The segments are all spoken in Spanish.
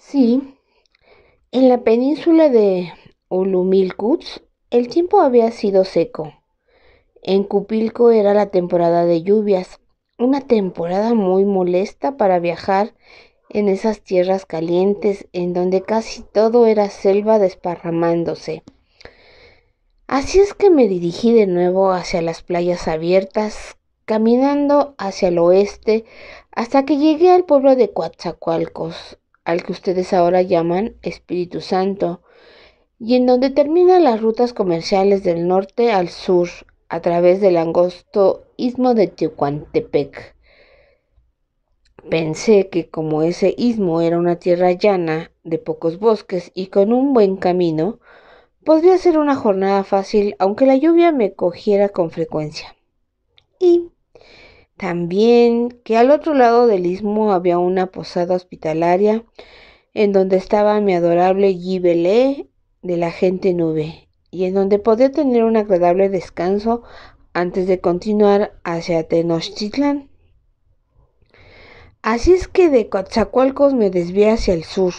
Sí, en la península de Ulumilkuts el tiempo había sido seco. En Cupilco era la temporada de lluvias, una temporada muy molesta para viajar en esas tierras calientes en donde casi todo era selva desparramándose. Así es que me dirigí de nuevo hacia las playas abiertas, caminando hacia el oeste hasta que llegué al pueblo de Coatzacoalcos, al que ustedes ahora llaman Espíritu Santo, y en donde terminan las rutas comerciales del norte al sur, a través del angosto istmo de Tehuantepec. Pensé que como ese istmo era una tierra llana, de pocos bosques y con un buen camino, podría ser una jornada fácil, aunque la lluvia me cogiera con frecuencia. Y también que al otro lado del istmo había una posada hospitalaria en donde estaba mi adorable Gibelé de la gente nube y en donde podía tener un agradable descanso antes de continuar hacia Tenochtitlan. Así es que de Coatzacoalcos me desvié hacia el sur.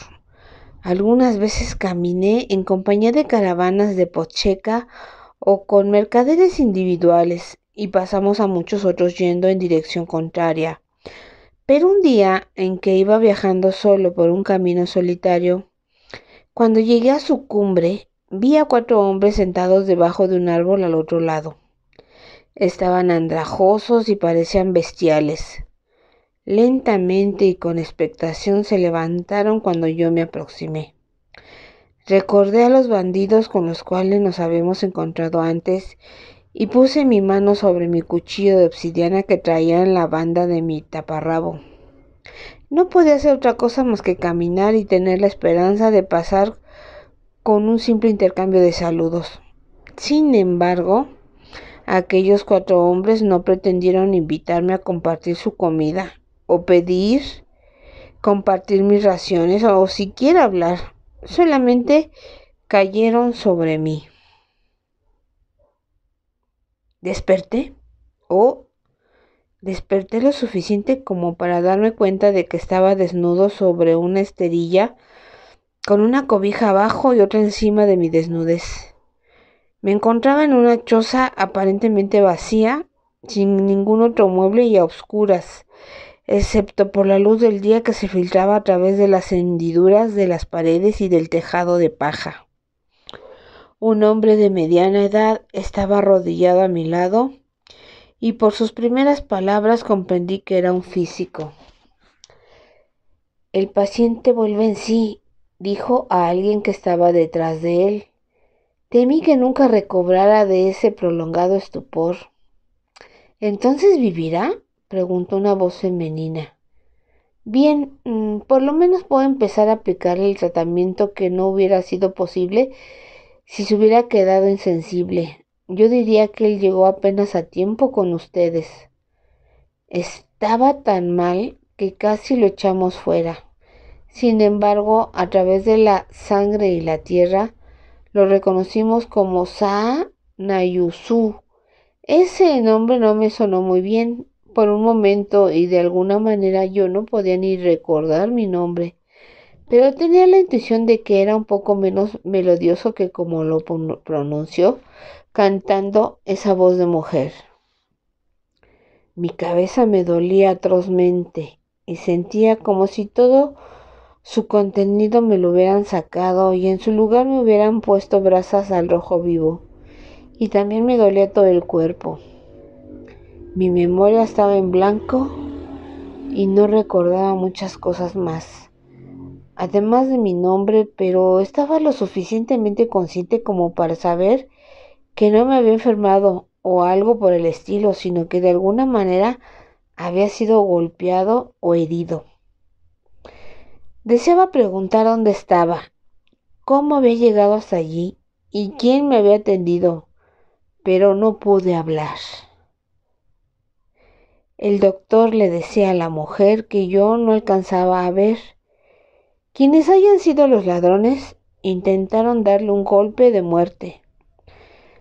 Algunas veces caminé en compañía de caravanas de pocheca o con mercaderes individuales y pasamos a muchos otros yendo en dirección contraria. Pero un día en que iba viajando solo por un camino solitario, cuando llegué a su cumbre, vi a 4 hombres sentados debajo de un árbol al otro lado. Estaban andrajosos y parecían bestiales. Lentamente y con expectación se levantaron cuando yo me aproximé. Recordé a los bandidos con los cuales nos habíamos encontrado antes y puse mi mano sobre mi cuchillo de obsidiana que traía en la banda de mi taparrabo. No podía hacer otra cosa más que caminar y tener la esperanza de pasar con un simple intercambio de saludos. Sin embargo, aquellos 4 hombres no pretendieron invitarme a compartir su comida o pedir compartir mis raciones o siquiera hablar. Solamente cayeron sobre mí. Desperté o desperté lo suficiente como para darme cuenta de que estaba desnudo sobre una esterilla con una cobija abajo y otra encima de mi desnudez. Me encontraba en una choza aparentemente vacía, sin ningún otro mueble y a oscuras, excepto por la luz del día que se filtraba a través de las hendiduras de las paredes y del tejado de paja. Un hombre de mediana edad estaba arrodillado a mi lado y por sus primeras palabras comprendí que era un físico. El paciente vuelve en sí, dijo a alguien que estaba detrás de él. Temí que nunca recobrara de ese prolongado estupor. ¿Entonces vivirá?, preguntó una voz femenina. Bien, por lo menos puedo empezar a aplicarle el tratamiento que no hubiera sido posible si se hubiera quedado insensible. Yo diría que él llegó apenas a tiempo con ustedes. Estaba tan mal que casi lo echamos fuera. Sin embargo, a través de la sangre y la tierra, lo reconocimos como Saa Nayusu. Ese nombre no me sonó muy bien por un momento y de alguna manera yo no podía ni recordar mi nombre, pero tenía la intuición de que era un poco menos melodioso que como lo pronunció cantando esa voz de mujer. Mi cabeza me dolía atrozmente y sentía como si todo su contenido me lo hubieran sacado y en su lugar me hubieran puesto brasas al rojo vivo. Y también me dolía todo el cuerpo. Mi memoria estaba en blanco y no recordaba muchas cosas más, además de mi nombre, pero estaba lo suficientemente consciente como para saber que no me había enfermado o algo por el estilo, sino que de alguna manera había sido golpeado o herido. Deseaba preguntar dónde estaba, cómo había llegado hasta allí y quién me había atendido, pero no pude hablar. El doctor le decía a la mujer que yo no alcanzaba a ver. Quienes hayan sido los ladrones intentaron darle un golpe de muerte.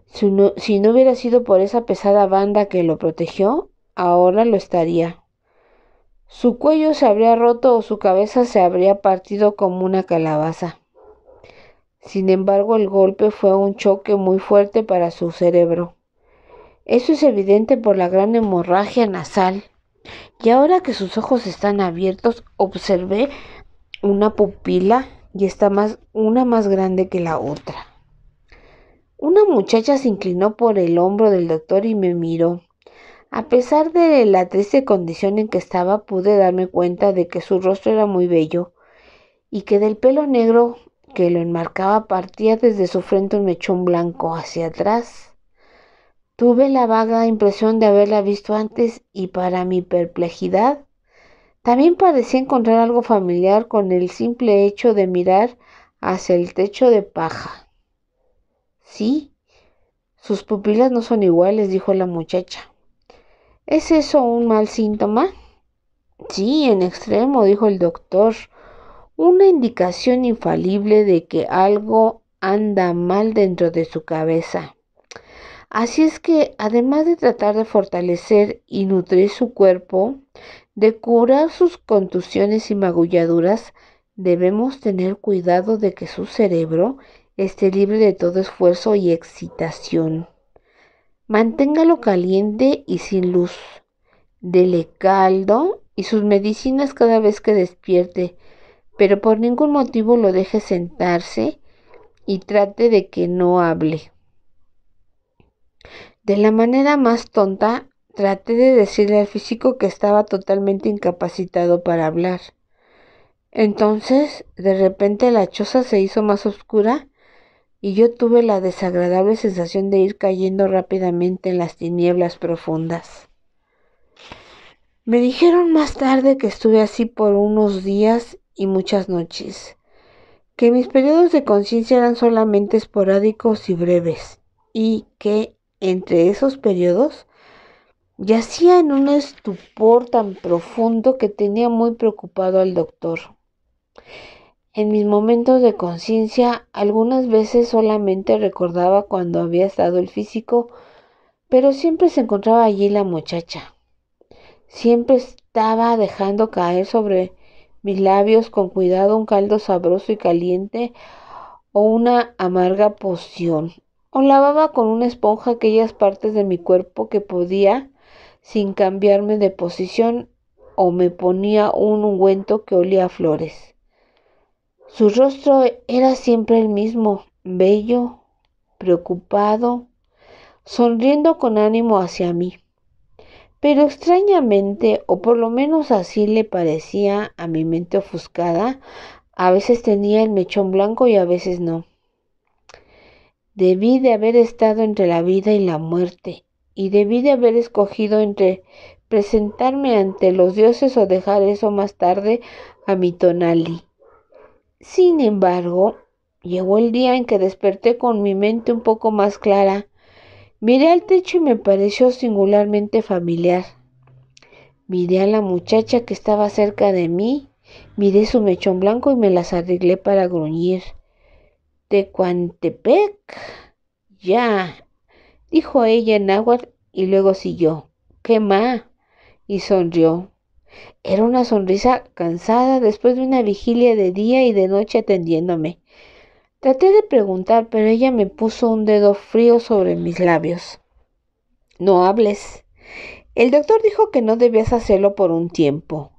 Si no hubiera sido por esa pesada banda que lo protegió, ahora lo estaría. Su cuello se habría roto o su cabeza se habría partido como una calabaza. Sin embargo, el golpe fue un choque muy fuerte para su cerebro. Eso es evidente por la gran hemorragia nasal. Y ahora que sus ojos están abiertos, observé una pupila y una más grande que la otra. Una muchacha se inclinó por el hombro del doctor y me miró. A pesar de la triste condición en que estaba, pude darme cuenta de que su rostro era muy bello y que del pelo negro que lo enmarcaba partía desde su frente un mechón blanco hacia atrás. Tuve la vaga impresión de haberla visto antes y para mi perplejidad, también parecía encontrar algo familiar con el simple hecho de mirar hacia el techo de paja. Sí, sus pupilas no son iguales, dijo la muchacha. ¿Es eso un mal síntoma? Sí, en extremo, dijo el doctor. Una indicación infalible de que algo anda mal dentro de su cabeza. Así es que, además de tratar de fortalecer y nutrir su cuerpo, de curar sus contusiones y magulladuras, debemos tener cuidado de que su cerebro esté libre de todo esfuerzo y excitación. Manténgalo caliente y sin luz. Dele caldo y sus medicinas cada vez que despierte, pero por ningún motivo lo deje sentarse y trate de que no hable. De la manera más tonta, traté de decirle al físico que estaba totalmente incapacitado para hablar. Entonces, de repente la choza se hizo más oscura y yo tuve la desagradable sensación de ir cayendo rápidamente en las tinieblas profundas. Me dijeron más tarde que estuve así por unos días y muchas noches, que mis periodos de conciencia eran solamente esporádicos y breves, y que entre esos periodos yacía en un estupor tan profundo que tenía muy preocupado al doctor. En mis momentos de conciencia, algunas veces solamente recordaba cuando había estado el físico, pero siempre se encontraba allí la muchacha. Siempre estaba dejando caer sobre mis labios con cuidado un caldo sabroso y caliente o una amarga poción, o lavaba con una esponja aquellas partes de mi cuerpo que podía sin cambiarme de posición, o me ponía un ungüento que olía a flores. Su rostro era siempre el mismo, bello, preocupado, sonriendo con ánimo hacia mí. Pero extrañamente, o por lo menos así le parecía a mi mente ofuscada, a veces tenía el mechón blanco y a veces no. Debí de haber estado entre la vida y la muerte, y debí de haber escogido entre presentarme ante los dioses o dejar eso más tarde a mi tonali. Sin embargo, llegó el día en que desperté con mi mente un poco más clara. Miré al techo y me pareció singularmente familiar. Miré a la muchacha que estaba cerca de mí, miré su mechón blanco y me las arreglé para gruñir. «Tecuantepec, ya», dijo ella en náhuatl y luego siguió. «¿Qué ma?», y sonrió. Era una sonrisa cansada después de una vigilia de día y de noche atendiéndome. Traté de preguntar, pero ella me puso un dedo frío sobre mis labios. «No hables. El doctor dijo que no debías hacerlo por un tiempo».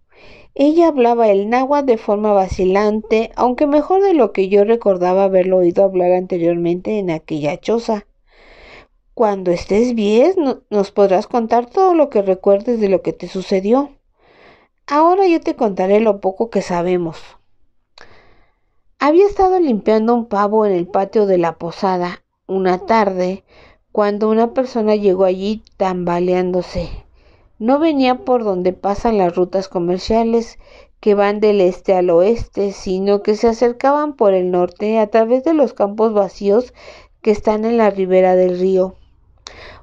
Ella hablaba el náhuatl de forma vacilante, aunque mejor de lo que yo recordaba haberlo oído hablar anteriormente en aquella choza. «Cuando estés bien, nos podrás contar todo lo que recuerdes de lo que te sucedió. Ahora yo te contaré lo poco que sabemos». Había estado limpiando un pavo en el patio de la posada una tarde, cuando una persona llegó allí tambaleándose. No venía por donde pasan las rutas comerciales que van del este al oeste, sino que se acercaban por el norte a través de los campos vacíos que están en la ribera del río.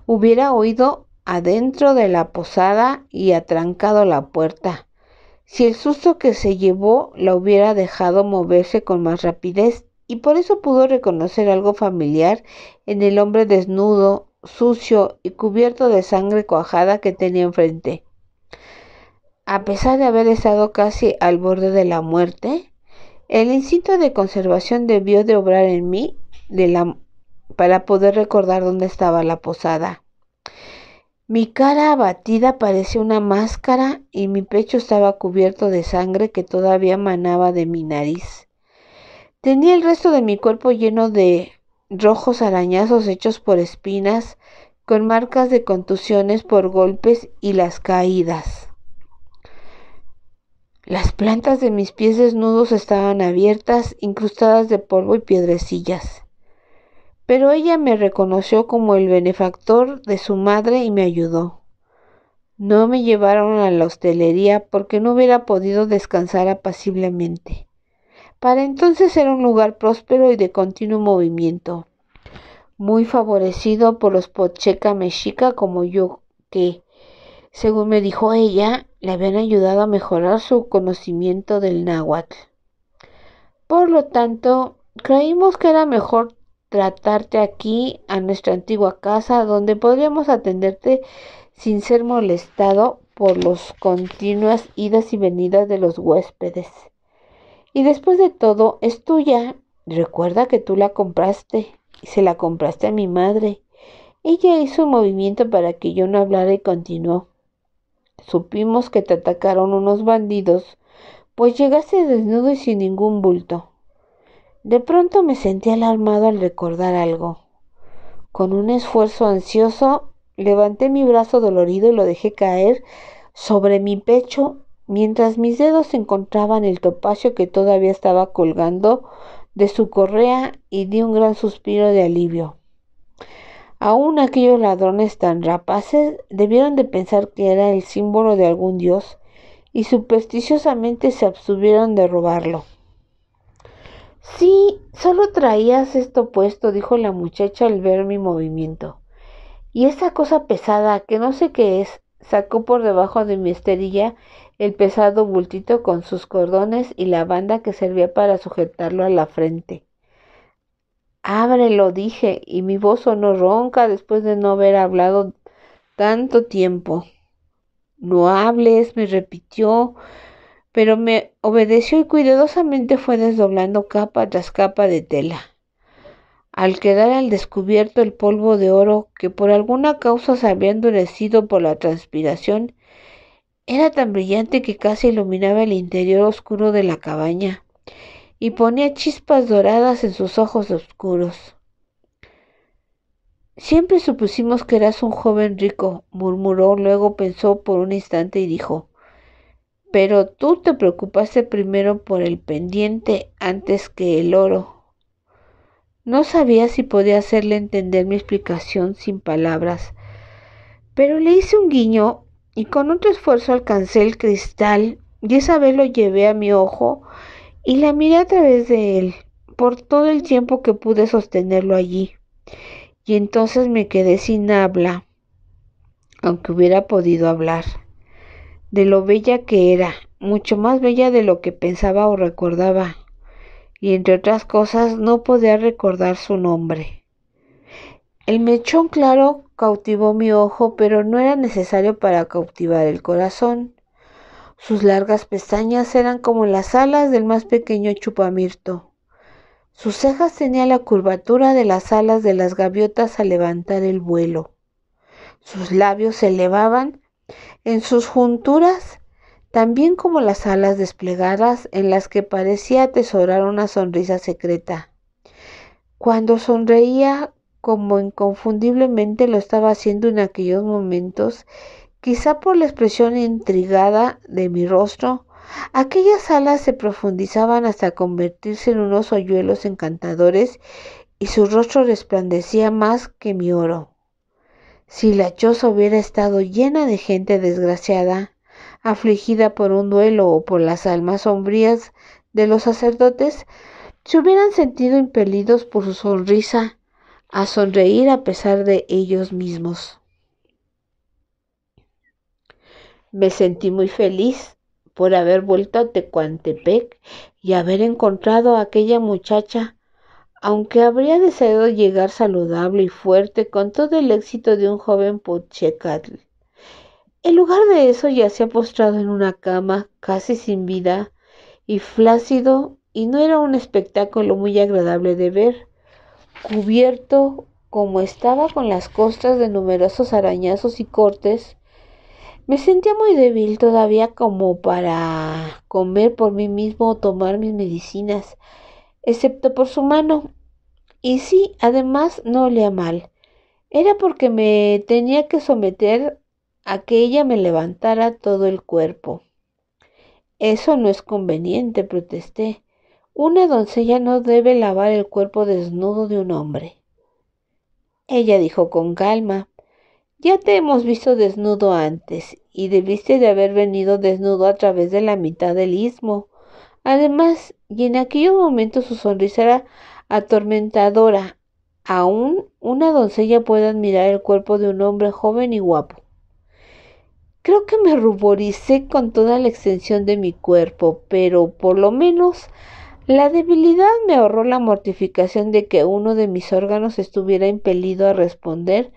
Hubiera oído adentro de la posada y atrancado la puerta, si el susto que se llevó la hubiera dejado moverse con más rapidez, y por eso pudo reconocer algo familiar en el hombre desnudo, sucio y cubierto de sangre cuajada que tenía enfrente. A pesar de haber estado casi al borde de la muerte, el instinto de conservación debió de obrar en mí para poder recordar dónde estaba la posada. Mi cara abatida parecía una máscara y mi pecho estaba cubierto de sangre que todavía manaba de mi nariz. Tenía el resto de mi cuerpo lleno de rojos arañazos hechos por espinas, con marcas de contusiones por golpes y las caídas. Las plantas de mis pies desnudos estaban abiertas, incrustadas de polvo y piedrecillas. Pero ella me reconoció como el benefactor de su madre y me ayudó. No me llevaron a la hostelería porque no hubiera podido descansar apaciblemente. Para entonces era un lugar próspero y de continuo movimiento, muy favorecido por los pocheca mexica como yo, que, según me dijo ella, le habían ayudado a mejorar su conocimiento del náhuatl. Por lo tanto, creímos que era mejor tratarte aquí, a nuestra antigua casa, donde podríamos atenderte sin ser molestado por las continuas idas y venidas de los huéspedes. Y después de todo, es tuya. Recuerda que tú la compraste y se la compraste a mi madre. Ella hizo un movimiento para que yo no hablara y continuó. Supimos que te atacaron unos bandidos, pues llegaste desnudo y sin ningún bulto. De pronto me sentí alarmado al recordar algo. Con un esfuerzo ansioso, levanté mi brazo dolorido y lo dejé caer sobre mi pecho mientras mis dedos encontraban el topacio que todavía estaba colgando de su correa y di un gran suspiro de alivio. Aún aquellos ladrones tan rapaces debieron de pensar que era el símbolo de algún dios y supersticiosamente se abstuvieron de robarlo. Sí, solo traías esto puesto, dijo la muchacha al ver mi movimiento. Y esa cosa pesada, que no sé qué es, sacó por debajo de mi esterilla el pesado bultito con sus cordones y la banda que servía para sujetarlo a la frente. Ábrelo, dije, y mi voz sonó ronca después de no haber hablado tanto tiempo. No hables, me repitió, pero me obedeció y cuidadosamente fue desdoblando capa tras capa de tela. Al quedar al descubierto el polvo de oro, que por alguna causa se había endurecido por la transpiración, era tan brillante que casi iluminaba el interior oscuro de la cabaña y ponía chispas doradas en sus ojos oscuros. Siempre supusimos que eras un joven rico, murmuró, luego pensó por un instante y dijo, pero tú te preocupaste primero por el pendiente antes que el oro. No sabía si podía hacerle entender mi explicación sin palabras, pero le hice un guiño y con otro esfuerzo alcancé el cristal y esa vez lo llevé a mi ojo y la miré a través de él por todo el tiempo que pude sostenerlo allí. Y entonces me quedé sin habla, aunque hubiera podido hablar, de lo bella que era, mucho más bella de lo que pensaba o recordaba. Y entre otras cosas no podía recordar su nombre. El mechón claro cautivó mi ojo, pero no era necesario para cautivar el corazón. Sus largas pestañas eran como las alas del más pequeño chupamirto. Sus cejas tenían la curvatura de las alas de las gaviotas al levantar el vuelo. Sus labios se elevaban en sus junturas, también como las alas desplegadas en las que parecía atesorar una sonrisa secreta. Cuando sonreía, como inconfundiblemente lo estaba haciendo en aquellos momentos, quizá por la expresión intrigada de mi rostro, aquellas alas se profundizaban hasta convertirse en unos hoyuelos encantadores y su rostro resplandecía más que mi oro. Si la choza hubiera estado llena de gente desgraciada, afligida por un duelo o por las almas sombrías de los sacerdotes, se hubieran sentido impelidos por su sonrisa a sonreír a pesar de ellos mismos. Me sentí muy feliz por haber vuelto a Tecuantepec y haber encontrado a aquella muchacha, aunque habría deseado llegar saludable y fuerte con todo el éxito de un joven pochecatl. En lugar de eso yacía postrado en una cama, casi sin vida y flácido, y no era un espectáculo muy agradable de ver, cubierto como estaba con las costras de numerosos arañazos y cortes. Me sentía muy débil todavía como para comer por mí mismo o tomar mis medicinas, excepto por su mano. Y sí, además no olía mal. Era porque me tenía que someter a que ella me levantara todo el cuerpo. Eso no es conveniente, protesté. Una doncella no debe lavar el cuerpo desnudo de un hombre. Ella dijo con calma: ya te hemos visto desnudo antes, y debiste de haber venido desnudo a través de la mitad del istmo. Además, y en aquellos momentos su sonrisa era atormentadora, aún una doncella puede admirar el cuerpo de un hombre joven y guapo. Creo que me ruboricé con toda la extensión de mi cuerpo, pero por lo menos la debilidad me ahorró la mortificación de que uno de mis órganos estuviera impelido a responder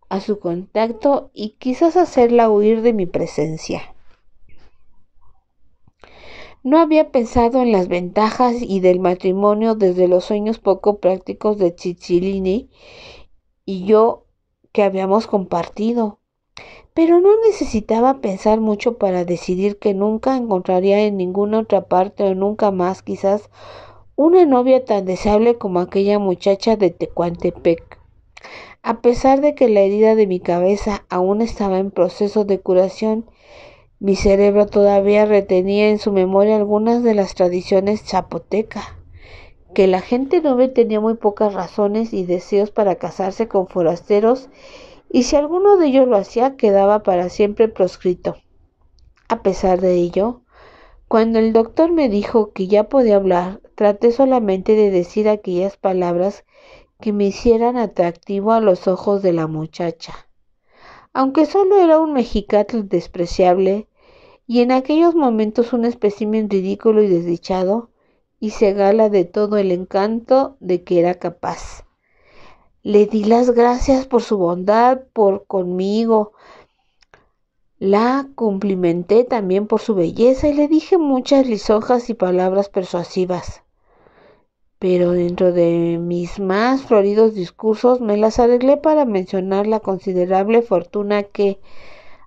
a su contacto y quizás hacerla huir de mi presencia. No había pensado en las ventajas y del matrimonio desde los sueños poco prácticos de Cicciolini y yo que habíamos compartido, pero no necesitaba pensar mucho para decidir que nunca encontraría en ninguna otra parte o nunca más quizás una novia tan deseable como aquella muchacha de Tecuantepec. A pesar de que la herida de mi cabeza aún estaba en proceso de curación, mi cerebro todavía retenía en su memoria algunas de las tradiciones zapoteca, que la gente noble tenía muy pocas razones y deseos para casarse con forasteros, y si alguno de ellos lo hacía, quedaba para siempre proscrito. A pesar de ello, cuando el doctor me dijo que ya podía hablar, traté solamente de decir aquellas palabras que me hicieran atractivo a los ojos de la muchacha. Aunque solo era un mexicatl despreciable, y en aquellos momentos un espécimen ridículo y desdichado, hice gala de todo el encanto de que era capaz. Le di las gracias por su bondad por conmigo, la cumplimenté también por su belleza y le dije muchas lisonjas y palabras persuasivas. Pero dentro de mis más floridos discursos me las arreglé para mencionar la considerable fortuna que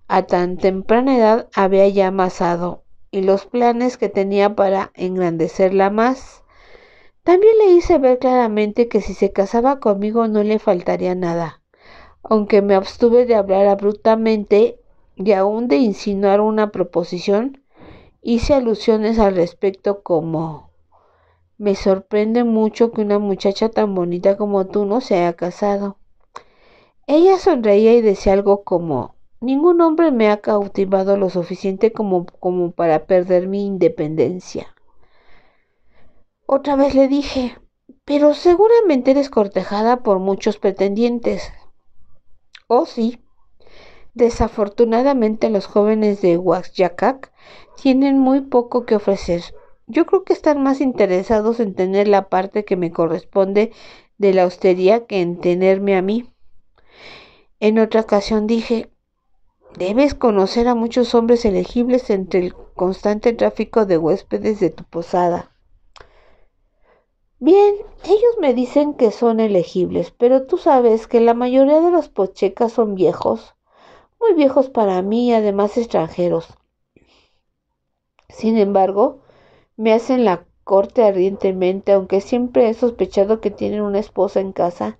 a tan temprana edad había ya amasado y los planes que tenía para engrandecerla más. También le hice ver claramente que si se casaba conmigo no le faltaría nada, aunque me abstuve de hablar abruptamente y aún de insinuar una proposición. Hice alusiones al respecto como: me sorprende mucho que una muchacha tan bonita como tú no se haya casado. Ella sonreía y decía algo como: ningún hombre me ha cautivado lo suficiente como para perder mi independencia. Otra vez le dije: pero seguramente eres cortejada por muchos pretendientes. Oh, sí. Desafortunadamente los jóvenes de Oaxaca tienen muy poco que ofrecer. Yo creo que están más interesados en tener la parte que me corresponde de la hostería que en tenerme a mí. En otra ocasión dije: debes conocer a muchos hombres elegibles entre el constante tráfico de huéspedes de tu posada. Bien, ellos me dicen que son elegibles, pero tú sabes que la mayoría de los pochecas son viejos, muy viejos para mí y además extranjeros. Sin embargo, me hacen la corte ardientemente, aunque siempre he sospechado que tienen una esposa en casa,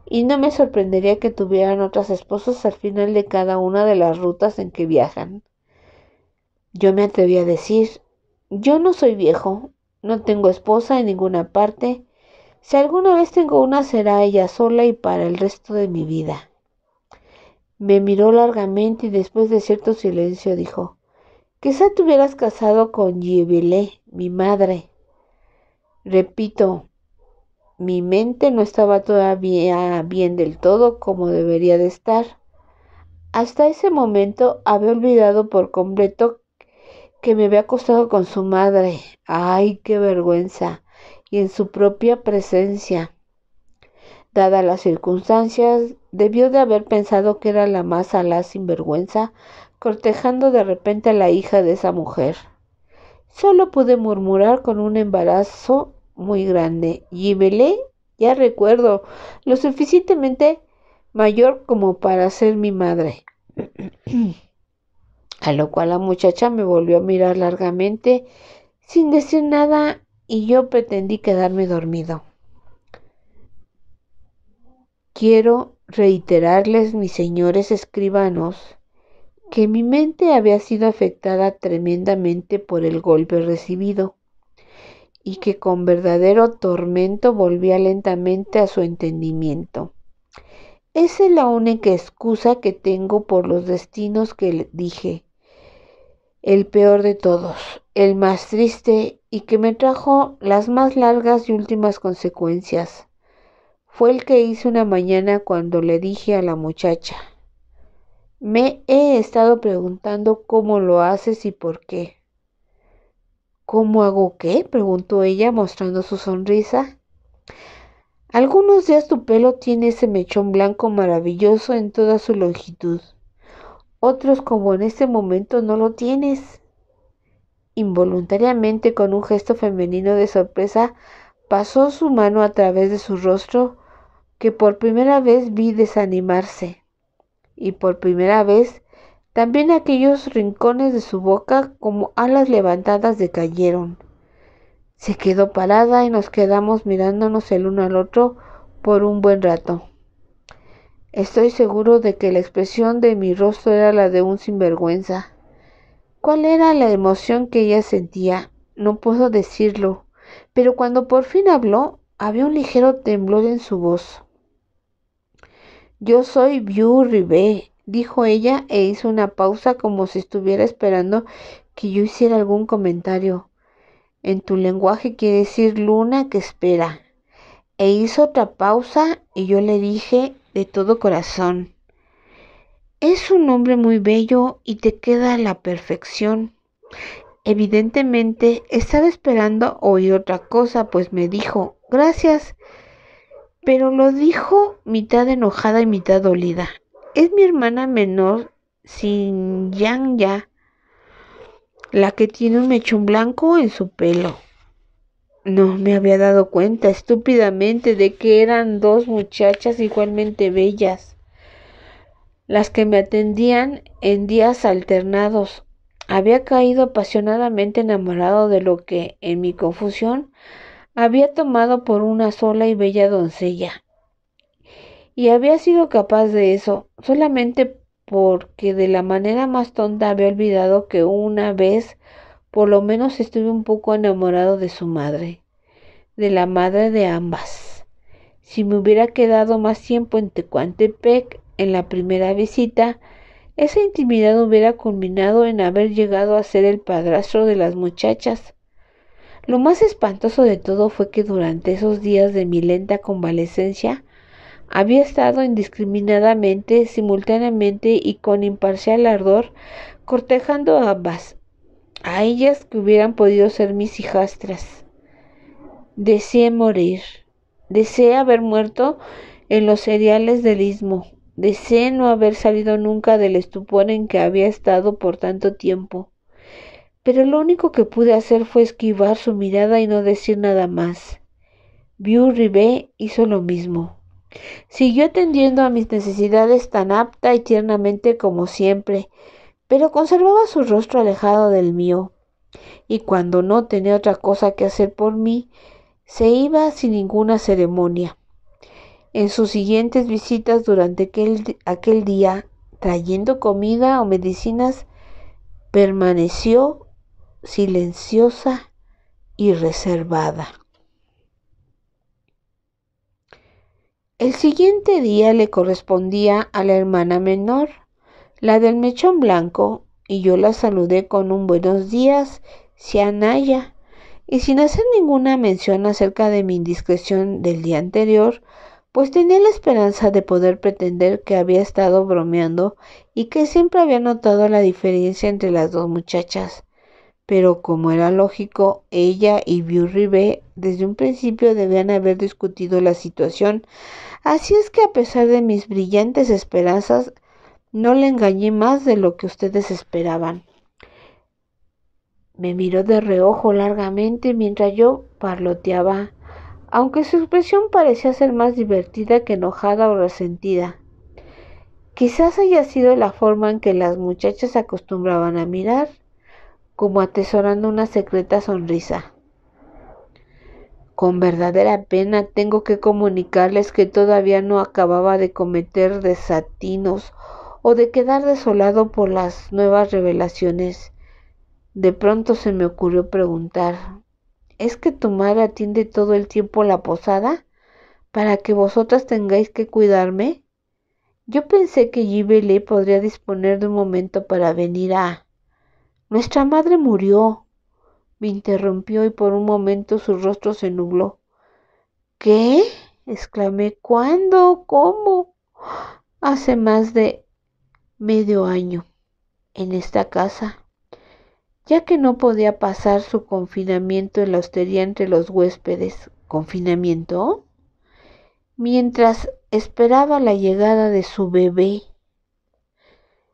y no me sorprendería que tuvieran otras esposas al final de cada una de las rutas en que viajan. Yo me atreví a decir: yo no soy viejo, no tengo esposa en ninguna parte. Si alguna vez tengo una, será ella sola y para el resto de mi vida. Me miró largamente y después de cierto silencio dijo: quizá te hubieras casado con Gibelet, mi madre. Repito, mi mente no estaba todavía bien del todo como debería de estar. Hasta ese momento había olvidado por completo que me había acostado con su madre. ¡Ay, qué vergüenza! Y en su propia presencia. Dadas las circunstancias, debió de haber pensado que era la más alaz sinvergüenza cortejando de repente a la hija de esa mujer. Solo pude murmurar con un embarazo muy grande. Gimelé, ya recuerdo, lo suficientemente mayor como para ser mi madre. A lo cual la muchacha me volvió a mirar largamente, sin decir nada, y yo pretendí quedarme dormido. Quiero reiterarles, mis señores escribanos, que mi mente había sido afectada tremendamente por el golpe recibido, y que con verdadero tormento volvía lentamente a su entendimiento. Esa es la única excusa que tengo por los destinos que dije, el peor de todos, el más triste y que me trajo las más largas y últimas consecuencias. Fue el que hice una mañana cuando le dije a la muchacha: me he estado preguntando cómo lo haces y por qué. ¿Cómo hago qué?, preguntó ella mostrando su sonrisa. Algunos días tu pelo tiene ese mechón blanco maravilloso en toda su longitud. Otros, como en este momento, no lo tienes. Involuntariamente, con un gesto femenino de sorpresa, pasó su mano a través de su rostro, que por primera vez vi desanimarse, y por primera vez también aquellos rincones de su boca como alas levantadas decayeron. Se quedó parada y nos quedamos mirándonos el uno al otro por un buen rato. Estoy seguro de que la expresión de mi rostro era la de un sinvergüenza. ¿Cuál era la emoción que ella sentía? No puedo decirlo, pero cuando por fin habló, había un ligero temblor en su voz. Yo soy Vieux Ribé, dijo ella, e hizo una pausa como si estuviera esperando que yo hiciera algún comentario. En tu lenguaje quiere decir luna que espera. E hizo otra pausa y yo le dije de todo corazón: es un nombre muy bello y te queda a la perfección. Evidentemente estaba esperando oír otra cosa, pues me dijo gracias, pero lo dijo mitad enojada y mitad dolida. Es mi hermana menor, Xingyang, la que tiene un mechón blanco en su pelo. No me había dado cuenta estúpidamente de que eran dos muchachas igualmente bellas las que me atendían en días alternados. Había caído apasionadamente enamorado de lo que, en mi confusión, había tomado por una sola y bella doncella. Y había sido capaz de eso solamente porque de la manera más tonta había olvidado que una vez por lo menos estuve un poco enamorado de su madre, de la madre de ambas. Si me hubiera quedado más tiempo en Tecuantepec en la primera visita, esa intimidad hubiera culminado en haber llegado a ser el padrastro de las muchachas. Lo más espantoso de todo fue que durante esos días de mi lenta convalecencia había estado indiscriminadamente, simultáneamente y con imparcial ardor, cortejando a ambas, a ellas que hubieran podido ser mis hijastras. Deseé morir, deseé haber muerto en los cereales del istmo, deseé no haber salido nunca del estupor en que había estado por tanto tiempo, pero lo único que pude hacer fue esquivar su mirada y no decir nada más. Vieux Ribé hizo lo mismo. Siguió atendiendo a mis necesidades tan apta y tiernamente como siempre, pero conservaba su rostro alejado del mío, y cuando no tenía otra cosa que hacer por mí, se iba sin ninguna ceremonia. En sus siguientes visitas durante aquel día, trayendo comida o medicinas, permaneció silenciosa y reservada. El siguiente día le correspondía a la hermana menor, la del mechón blanco, y yo la saludé con un buenos días, Xianaya, y sin hacer ninguna mención acerca de mi indiscreción del día anterior, pues tenía la esperanza de poder pretender que había estado bromeando y que siempre había notado la diferencia entre las dos muchachas. Pero como era lógico, ella y Vieux Ribé desde un principio debían haber discutido la situación, así es que a pesar de mis brillantes esperanzas, No le engañé más de lo que ustedes esperaban. Me miró de reojo largamente mientras yo parloteaba, aunque su expresión parecía ser más divertida que enojada o resentida. Quizás haya sido la forma en que las muchachas acostumbraban a mirar, como atesorando una secreta sonrisa. Con verdadera pena tengo que comunicarles que todavía no acababa de cometer desatinos o de quedar desolado por las nuevas revelaciones. De pronto se me ocurrió preguntar, ¿es que tu madre atiende todo el tiempo la posada para que vosotras tengáis que cuidarme? Yo pensé que Gibelé podría disponer de un momento para venir a... Nuestra madre murió, me interrumpió y por un momento su rostro se nubló. ¿Qué? Exclamé. ¿Cuándo? ¿Cómo? Hace más de medio año, en esta casa, ya que no podía pasar su confinamiento en la hostería entre los huéspedes. ¿Confinamiento? Mientras esperaba la llegada de su bebé.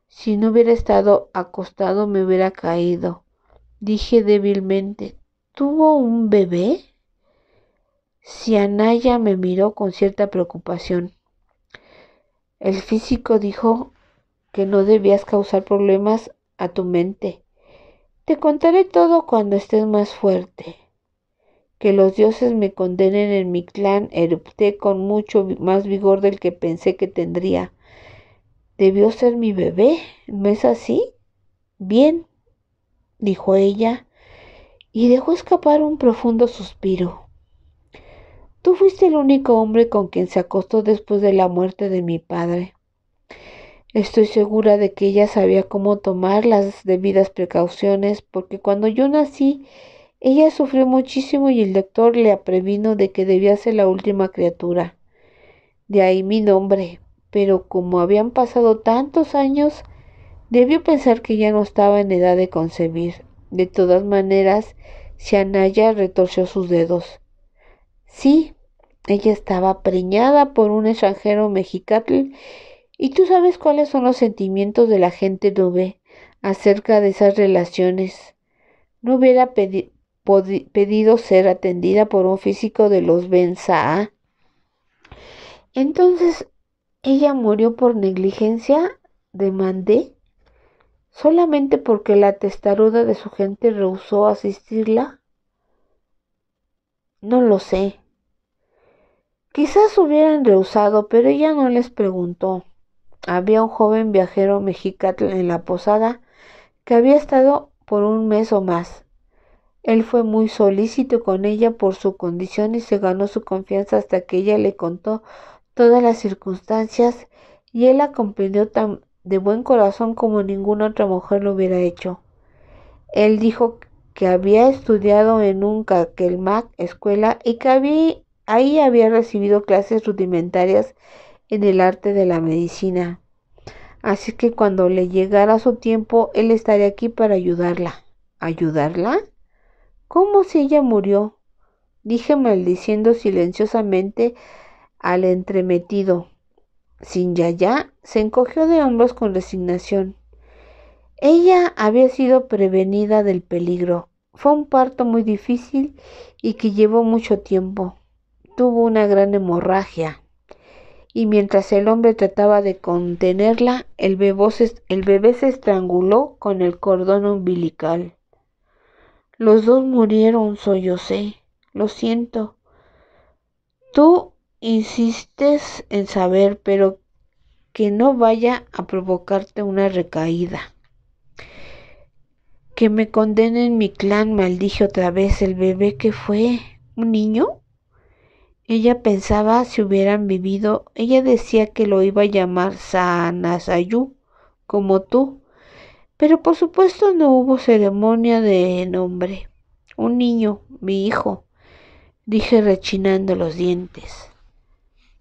Si no hubiera estado acostado me hubiera caído, dije débilmente. ¿Tuvo un bebé? Cianaya me miró con cierta preocupación. El físico dijo que no debías causar problemas a tu mente. Te contaré todo cuando estés más fuerte. Que los dioses me condenen en mi clan, erupté con mucho más vigor del que pensé que tendría. Debió ser mi bebé, ¿no es así? Bien, dijo ella, y dejó escapar un profundo suspiro. Tú fuiste el único hombre con quien se acostó después de la muerte de mi padre. Estoy segura de que ella sabía cómo tomar las debidas precauciones, porque cuando yo nací, ella sufrió muchísimo y el doctor le previno de que debía ser la última criatura. De ahí mi nombre, pero como habían pasado tantos años, debió pensar que ya no estaba en edad de concebir. De todas maneras, Cianaya retorció sus dedos. Sí, ella estaba preñada por un extranjero mexicatl, y tú sabes cuáles son los sentimientos de la gente nube acerca de esas relaciones. No hubiera pedido ser atendida por un físico de los Benzaá. Entonces, ¿ella murió por negligencia? Demandé. ¿Solamente porque la testaruda de su gente rehusó asistirla? No lo sé. Quizás hubieran rehusado, pero ella no les preguntó. Había un joven viajero mexicano en la posada que había estado por un mes o más. Él fue muy solícito con ella por su condición y se ganó su confianza hasta que ella le contó todas las circunstancias y él la comprendió tan de buen corazón como ninguna otra mujer lo hubiera hecho. Él dijo que había estudiado en un Caquelmac escuela y que ahí había recibido clases rudimentarias en el arte de la medicina. Así que cuando le llegara su tiempo, él estaría aquí para ayudarla. ¿Ayudarla? ¿Cómo si ella murió? Dije maldiciendo silenciosamente al entremetido. Sin Yaya se encogió de hombros con resignación. Ella había sido prevenida del peligro. Fue un parto muy difícil y que llevó mucho tiempo. Tuvo una gran hemorragia. Y mientras el hombre trataba de contenerla, el bebé se estranguló con el cordón umbilical. Los dos murieron, sollocé. Lo siento. Tú insistes en saber, pero que no vaya a provocarte una recaída. Que me condenen mi clan, maldije otra vez. ¿El bebé qué fue? ¿Un niño? Ella pensaba si hubieran vivido. Ella decía que lo iba a llamar Sanasayu, como tú. Pero por supuesto no hubo ceremonia de nombre. Un niño, mi hijo, dije rechinando los dientes.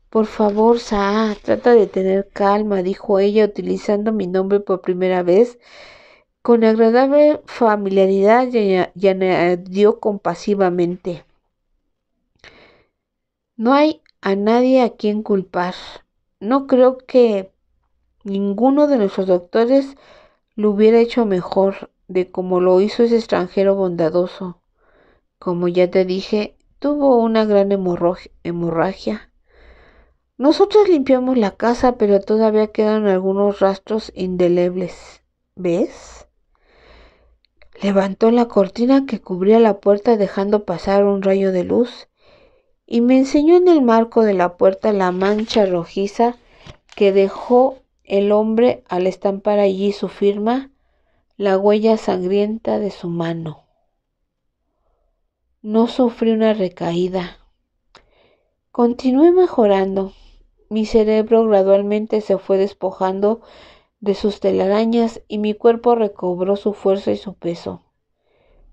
Por favor, Saa, trata de tener calma, dijo ella utilizando mi nombre por primera vez. Con agradable familiaridad y añadió compasivamente. No hay a nadie a quien culpar. No creo que Ninguno de nuestros doctores lo hubiera hecho mejor de como lo hizo ese extranjero bondadoso. Como ya te dije, tuvo una gran hemorragia. Nosotros limpiamos la casa, pero todavía quedan algunos rastros indelebles. ¿Ves? Levantó la cortina que cubría la puerta dejando pasar un rayo de luz y me enseñó en el marco de la puerta la mancha rojiza que dejó el hombre al estampar allí su firma, la huella sangrienta de su mano. No sufrí una recaída. Continué mejorando. Mi cerebro gradualmente se fue despojando de sus telarañas y mi cuerpo recobró su fuerza y su peso.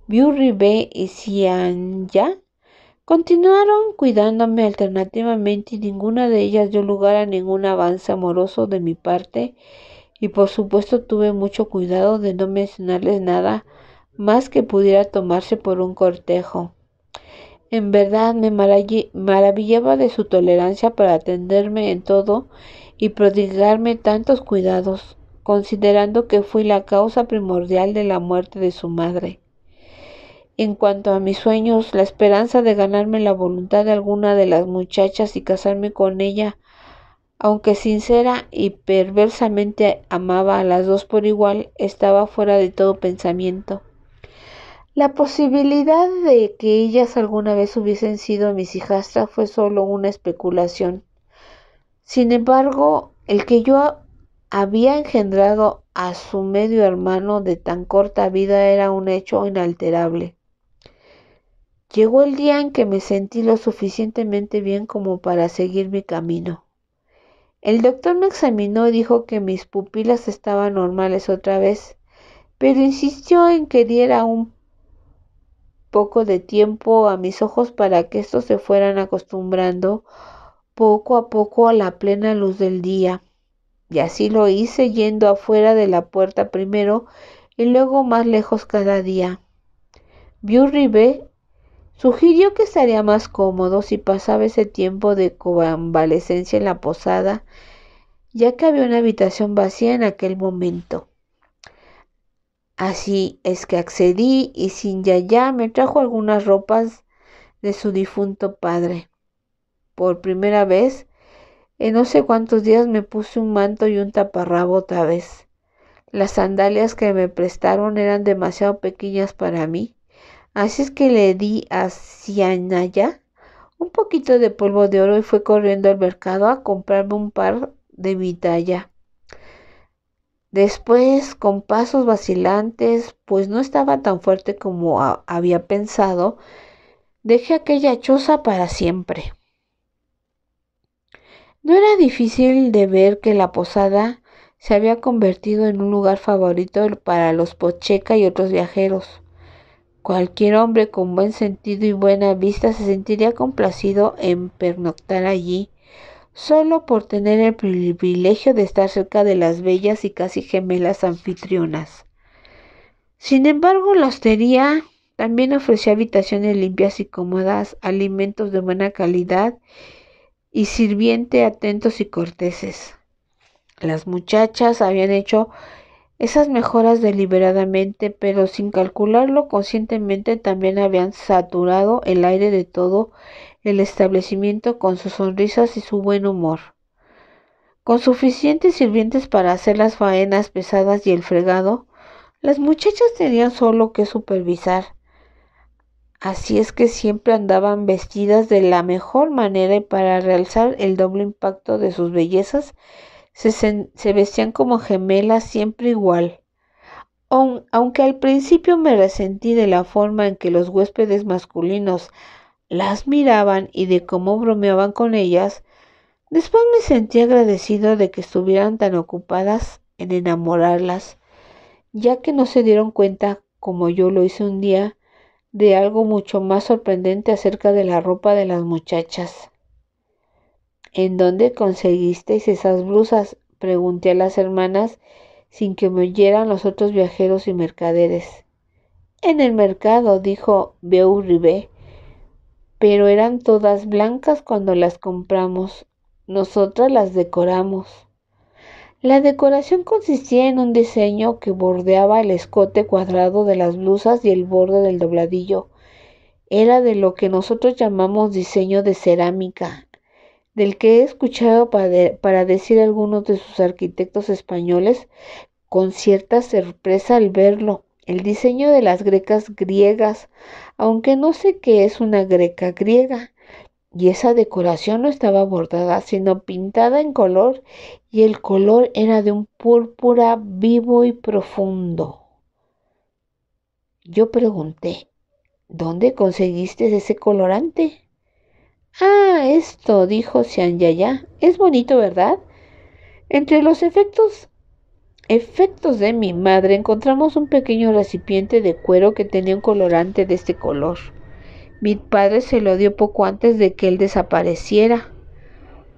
Biurribe y Xianya continuaron cuidándome alternativamente y ninguna de ellas dio lugar a ningún avance amoroso de mi parte y por supuesto tuve mucho cuidado de no mencionarles nada más que pudiera tomarse por un cortejo. En verdad me maravillaba de su tolerancia para atenderme en todo y prodigarme tantos cuidados, considerando que fui la causa primordial de la muerte de su madre. En cuanto a mis sueños, la esperanza de ganarme la voluntad de alguna de las muchachas y casarme con ella, aunque sincera y perversamente amaba a las dos por igual, estaba fuera de todo pensamiento. La posibilidad de que ellas alguna vez hubiesen sido mis hijastras fue solo una especulación. Sin embargo, el que yo había engendrado a su medio hermano de tan corta vida era un hecho inalterable. Llegó el día en que me sentí lo suficientemente bien como para seguir mi camino. El doctor me examinó y dijo que mis pupilas estaban normales otra vez, pero insistió en que diera un poco de tiempo a mis ojos para que estos se fueran acostumbrando poco a poco a la plena luz del día. Y así lo hice yendo afuera de la puerta primero y luego más lejos cada día. Biurribe sugirió que estaría más cómodo si pasaba ese tiempo de convalecencia en la posada, ya que había una habitación vacía en aquel momento. Así es que accedí y sin yaya me trajo algunas ropas de su difunto padre. Por primera vez, en no sé cuántos días me puse un manto y un taparrabo otra vez. Las sandalias que me prestaron eran demasiado pequeñas para mí. Así es que le di a Xianya un poquito de polvo de oro y fue corriendo al mercado a comprarme un par de mi talla. Después, con pasos vacilantes, pues no estaba tan fuerte como había pensado, dejé aquella choza para siempre. No era difícil de ver que la posada se había convertido en un lugar favorito para los pocheca y otros viajeros. Cualquier hombre con buen sentido y buena vista se sentiría complacido en pernoctar allí, solo por tener el privilegio de estar cerca de las bellas y casi gemelas anfitrionas. Sin embargo, la hostería también ofrecía habitaciones limpias y cómodas, alimentos de buena calidad y sirvientes atentos y corteses. Las muchachas habían hecho esas mejoras deliberadamente, pero sin calcularlo conscientemente también habían saturado el aire de todo el establecimiento con sus sonrisas y su buen humor. Con suficientes sirvientes para hacer las faenas pesadas y el fregado, las muchachas tenían solo que supervisar. Así es que siempre andaban vestidas de la mejor manera y para realzar el doble impacto de sus bellezas, se vestían como gemelas siempre igual. Aunque al principio me resentí de la forma en que los huéspedes masculinos las miraban y de cómo bromeaban con ellas, después me sentí agradecido de que estuvieran tan ocupadas en enamorarlas, ya que no se dieron cuenta, como yo lo hice un día, de algo mucho más sorprendente acerca de la ropa de las muchachas. ¿En dónde conseguisteis esas blusas?, pregunté a las hermanas sin que me oyeran los otros viajeros y mercaderes. En el mercado, dijo Biurribe, pero eran todas blancas cuando las compramos. Nosotras las decoramos. La decoración consistía en un diseño que bordeaba el escote cuadrado de las blusas y el borde del dobladillo. Era de lo que nosotros llamamos diseño de cerámica, del que he escuchado para decir algunos de sus arquitectos españoles con cierta sorpresa al verlo. El diseño de las grecas griegas, aunque no sé qué es una greca griega. Y esa decoración no estaba bordada, sino pintada en color, y el color era de un púrpura vivo y profundo. Yo pregunté, ¿dónde conseguiste ese colorante? Ah, esto, dijo Xian Yaya. Es bonito, ¿verdad? Entre los efectos de mi madre encontramos un pequeño recipiente de cuero que tenía un colorante de este color. Mi padre se lo dio poco antes de que él desapareciera.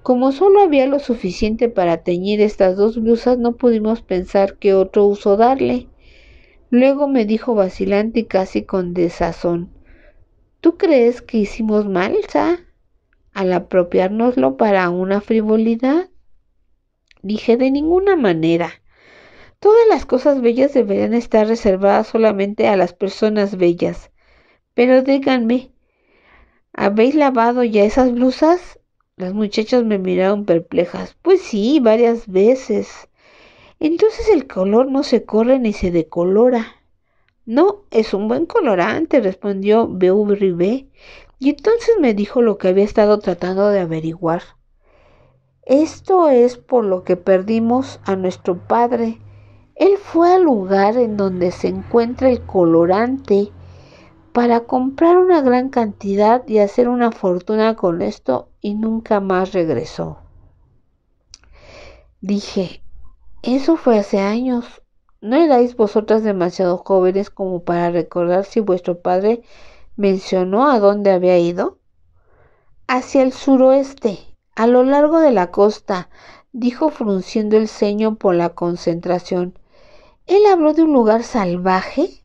Como solo había lo suficiente para teñir estas dos blusas, no pudimos pensar qué otro uso darle. Luego me dijo vacilante y casi con desazón, ¿tú crees que hicimos mal, Sa, al apropiárnoslo para una frivolidad? Dije, de ninguna manera. Todas las cosas bellas deberían estar reservadas solamente a las personas bellas. Pero díganme, ¿habéis lavado ya esas blusas? Las muchachas me miraron perplejas. Pues sí, varias veces. Entonces el color no se corre ni se decolora. No, es un buen colorante, respondió B.V.R.I.B. Y entonces me dijo lo que había estado tratando de averiguar. Esto es por lo que perdimos a nuestro padre. Él fue al lugar en donde se encuentra el colorante para comprar una gran cantidad y hacer una fortuna con esto, y nunca más regresó. Dije, eso fue hace años. ¿No erais vosotras demasiado jóvenes como para recordar si vuestro padre mencionó a dónde había ido? Hacia el suroeste, a lo largo de la costa, dijo frunciendo el ceño por la concentración. Él habló de un lugar salvaje,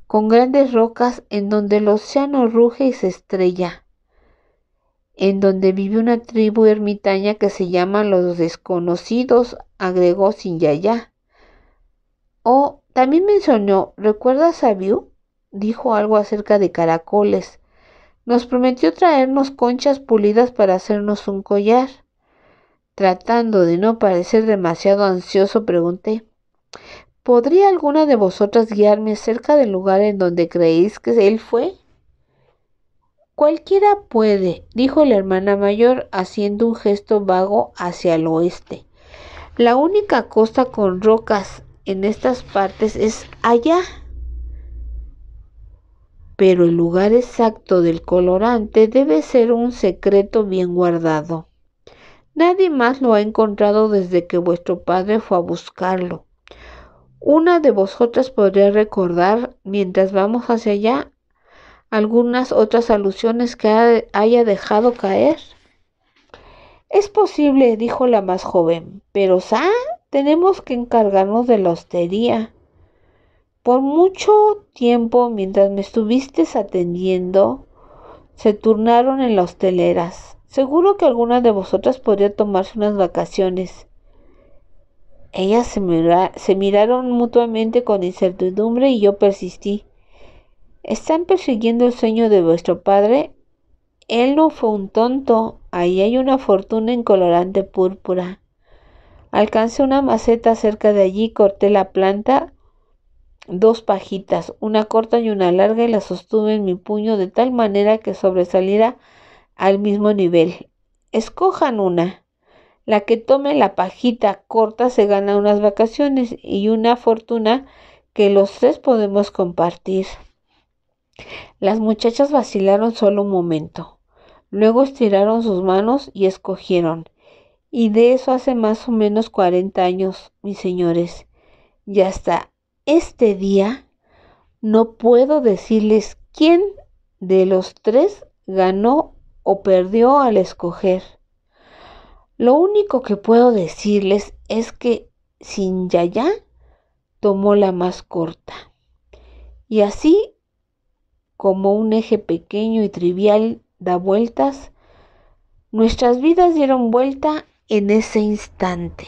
con grandes rocas en donde el océano ruge y se estrella, en donde vive una tribu ermitaña que se llama los desconocidos, agregó Sin Yaya. Oh, también mencionó, ¿recuerdas a Biu? Dijo algo acerca de caracoles. Nos prometió traernos conchas pulidas para hacernos un collar. Tratando de no parecer demasiado ansioso, pregunté, ¿podría alguna de vosotras guiarme cerca del lugar en donde creéis que él fue? Cualquiera puede, dijo la hermana mayor, haciendo un gesto vago hacia el oeste. La única costa con rocas en estas partes es allá. Pero el lugar exacto del colorante debe ser un secreto bien guardado. Nadie más lo ha encontrado desde que vuestro padre fue a buscarlo. Una de vosotras podría recordar, mientras vamos hacia allá, algunas otras alusiones que haya dejado caer. Es posible, dijo la más joven, pero tenemos que encargarnos de la hostería. Por mucho tiempo, mientras me estuviste atendiendo, se turnaron en las hosteleras. Seguro que alguna de vosotras podría tomarse unas vacaciones. Ellas se miraron mutuamente con incertidumbre y yo persistí. ¿Están persiguiendo el sueño de vuestro padre? Él no fue un tonto. Ahí hay una fortuna en colorante púrpura. Alcancé una maceta cerca de allí, corté la planta, 2 pajitas, una corta y una larga, y la sostuve en mi puño de tal manera que sobresaliera al mismo nivel. Escojan una. La que tome la pajita corta se gana unas vacaciones y una fortuna que los 3 podemos compartir. Las muchachas vacilaron solo un momento. Luego estiraron sus manos y escogieron. Y de eso hace más o menos 40 años, mis señores. Y hasta este día no puedo decirles quién de los 3 ganó o perdió al escoger. Lo único que puedo decirles es que Sin Yaya tomó la más corta. Y así como un eje pequeño y trivial da vueltas, nuestras vidas dieron vuelta en ese instante.